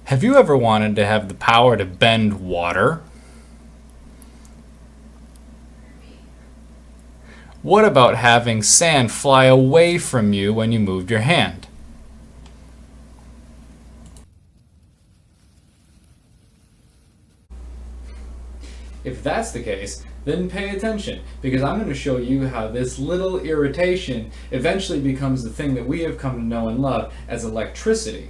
Have you ever wanted to have the power to bend water? What about having sand fly away from you when you moved your hand? If that's the case, then pay attention, because I'm going to show you how this little irritation eventually becomes the thing that we have come to know and love as electricity.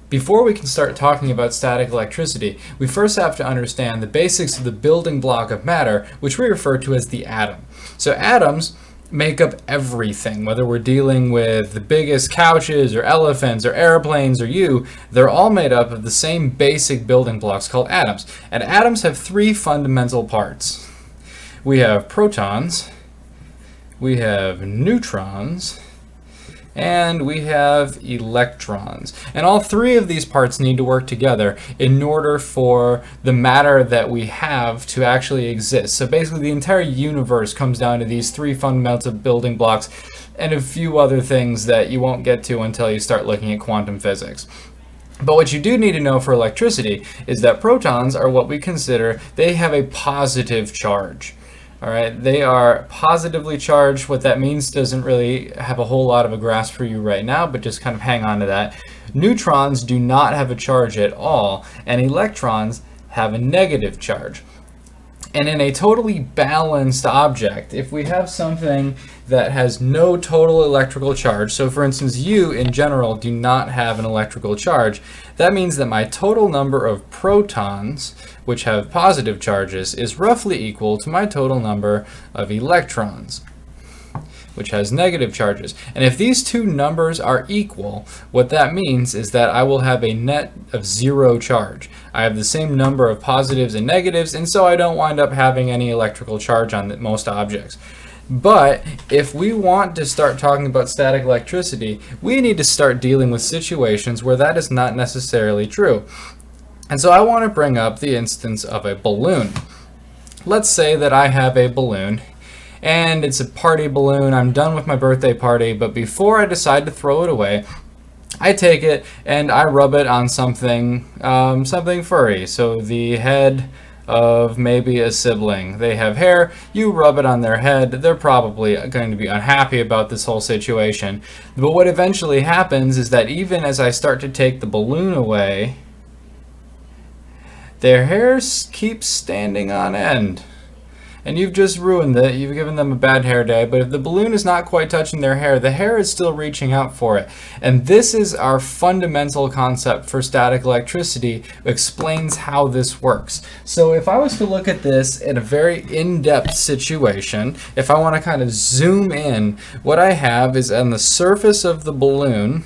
Before we can start talking about static electricity, we first have to understand the basics of the building block of matter, which we refer to as the atom. So atoms make up everything, whether we're dealing with the biggest couches or elephants or airplanes or you, they're all made up of the same basic building blocks called atoms. And atoms have three fundamental parts. We have protons, we have neutrons, and we have electrons. And all three of these parts need to work together in order for the matter that we have to actually exist. So basically the entire universe comes down to these three fundamental building blocks and a few other things that you won't get to until you start looking at quantum physics. But what you do need to know for electricity is that protons are what we consider, they have a positive charge. All right, they are positively charged. What that means doesn't really have a whole lot of a grasp for you right now, but just kind of hang on to that. Neutrons do not have a charge at all, and electrons have a negative charge. And in a totally balanced object, if we have something that has no total electrical charge, so for instance, you in general do not have an electrical charge, that means that my total number of protons, which have positive charges, is roughly equal to my total number of electrons, which has negative charges. And if these two numbers are equal, what that means is that I will have a net of zero charge. I have the same number of positives and negatives, and so I don't wind up having any electrical charge on most objects. But if we want to start talking about static electricity, we need to start dealing with situations where that is not necessarily true. And so I want to bring up the instance of a balloon. Let's say that I have a balloon, and it's a party balloon. I'm done with my birthday party, but before I decide to throw it away, I take it and I rub it on something, something furry. So the head of maybe a sibling. They have hair, you rub it on their head, they're probably going to be unhappy about this whole situation. But what eventually happens is that even as I start to take the balloon away, their hair keeps standing on end. And you've just ruined it. You've given them a bad hair day. But if the balloon is not quite touching their hair, the hair is still reaching out for it. And this is our fundamental concept for static electricity. It explains how this works. So if I was to look at this in a very in-depth situation, if I want to kind of zoom in, what I have is on the surface of the balloon,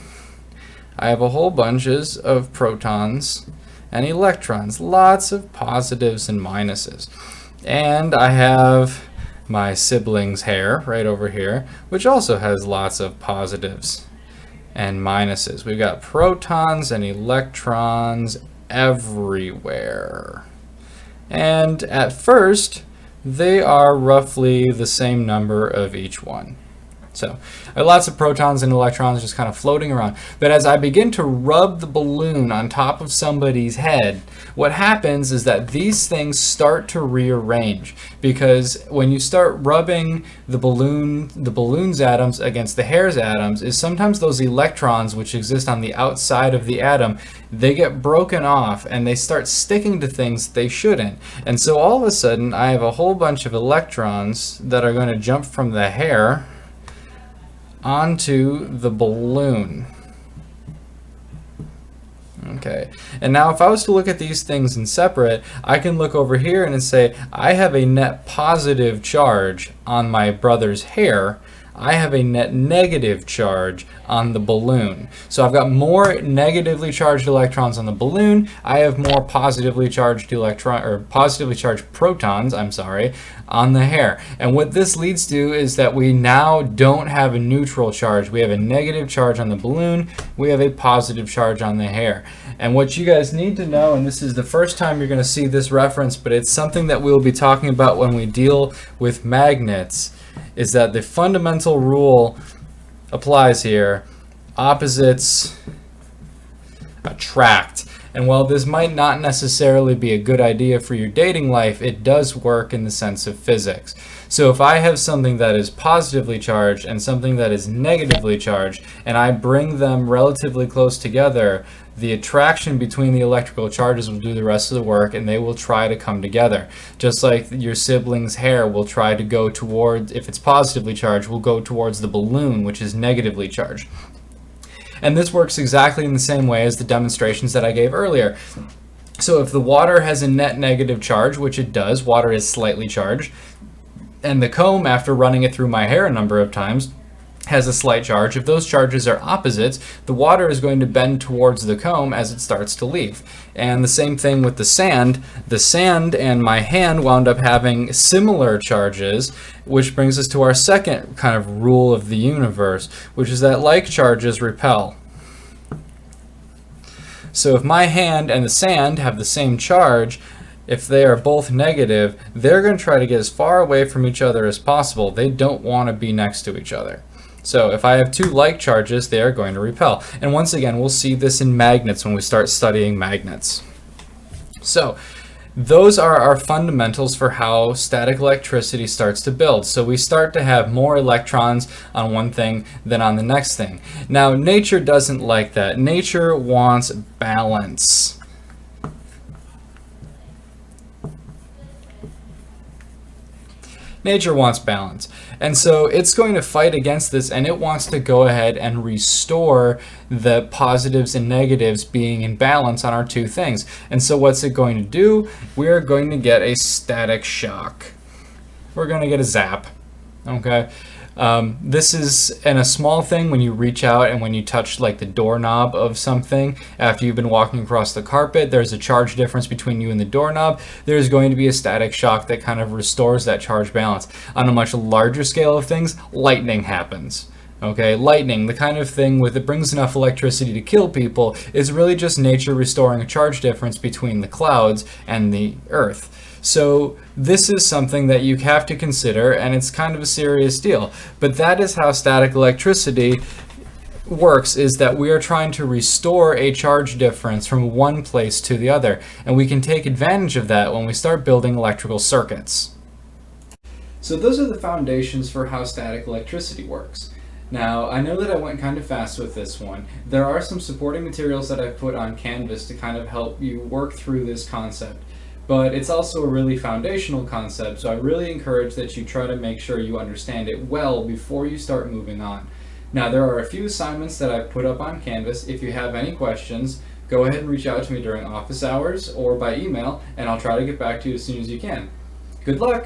I have a whole bunches of protons and electrons, lots of positives and minuses. And I have my sibling's hair right over here, which also has lots of positives and minuses. We've got protons and electrons everywhere. And at first, they are roughly the same number of each one. So I have lots of protons and electrons just kind of floating around. But as I begin to rub the balloon on top of somebody's head, what happens is that these things start to rearrange, because when you start rubbing the balloon's atoms against the hair's atoms, is sometimes those electrons which exist on the outside of the atom, they get broken off and they start sticking to things they shouldn't. And so all of a sudden I have a whole bunch of electrons that are going to jump from the hair onto the balloon. Okay, and now if I was to look at these things in separate, I can look over here and say I have a net positive charge on my brother's hair. I have a net negative charge on the balloon. So I've got more negatively charged electrons on the balloon. I have more positively charged positively charged protons, on the hair. And what this leads to is that we now don't have a neutral charge. We have a negative charge on the balloon. We have a positive charge on the hair. And what you guys need to know, and this is the first time you're going to see this reference, but it's something that we'll be talking about when we deal with magnets, is that the fundamental rule applies here. Opposites attract. And while this might not necessarily be a good idea for your dating life, it does work in the sense of physics. So if I have something that is positively charged and something that is negatively charged, and I bring them relatively close together, the attraction between the electrical charges will do the rest of the work, and they will try to come together. Just like your sibling's hair will try to go towards, if it's positively charged, will go towards the balloon, which is negatively charged. And this works exactly in the same way as the demonstrations that I gave earlier. So if the water has a net negative charge, which it does, water is slightly charged, and the comb, after running it through my hair a number of times, has a slight charge. If those charges are opposites, the water is going to bend towards the comb as it starts to leave. And the same thing with the sand. The sand and my hand wound up having similar charges, which brings us to our second kind of rule of the universe, which is that like charges repel. So if my hand and the sand have the same charge, if they are both negative, they're going to try to get as far away from each other as possible. They don't want to be next to each other. So if I have two like charges, they are going to repel. And once again, we'll see this in magnets when we start studying magnets. So those are our fundamentals for how static electricity starts to build. So we start to have more electrons on one thing than on the next thing. Now, nature doesn't like that. Nature wants balance. Nature wants balance. And so it's going to fight against this, and it wants to go ahead and restore the positives and negatives being in balance on our two things. And so what's it going to do? We're going to get a static shock. We're going to get a zap. Okay? This is in a small thing when you reach out and when you touch like the doorknob of something after you've been walking across the carpet, there's a charge difference between you and the doorknob. There's going to be a static shock that kind of restores that charge balance. On a much larger scale of things, lightning happens. Okay, lightning, the kind of thing with it brings enough electricity to kill people, is really just nature restoring a charge difference between the clouds and the earth. So this is something that you have to consider, and it's kind of a serious deal. But that is how static electricity works, is that we are trying to restore a charge difference from one place to the other. And we can take advantage of that when we start building electrical circuits. So those are the foundations for how static electricity works. Now, I know that I went kind of fast with this one. There are some supporting materials that I've put on Canvas to kind of help you work through this concept. But it's also a really foundational concept, so I really encourage that you try to make sure you understand it well before you start moving on. Now, there are a few assignments that I've put up on Canvas. If you have any questions, go ahead and reach out to me during office hours or by email, and I'll try to get back to you as soon as you can. Good luck!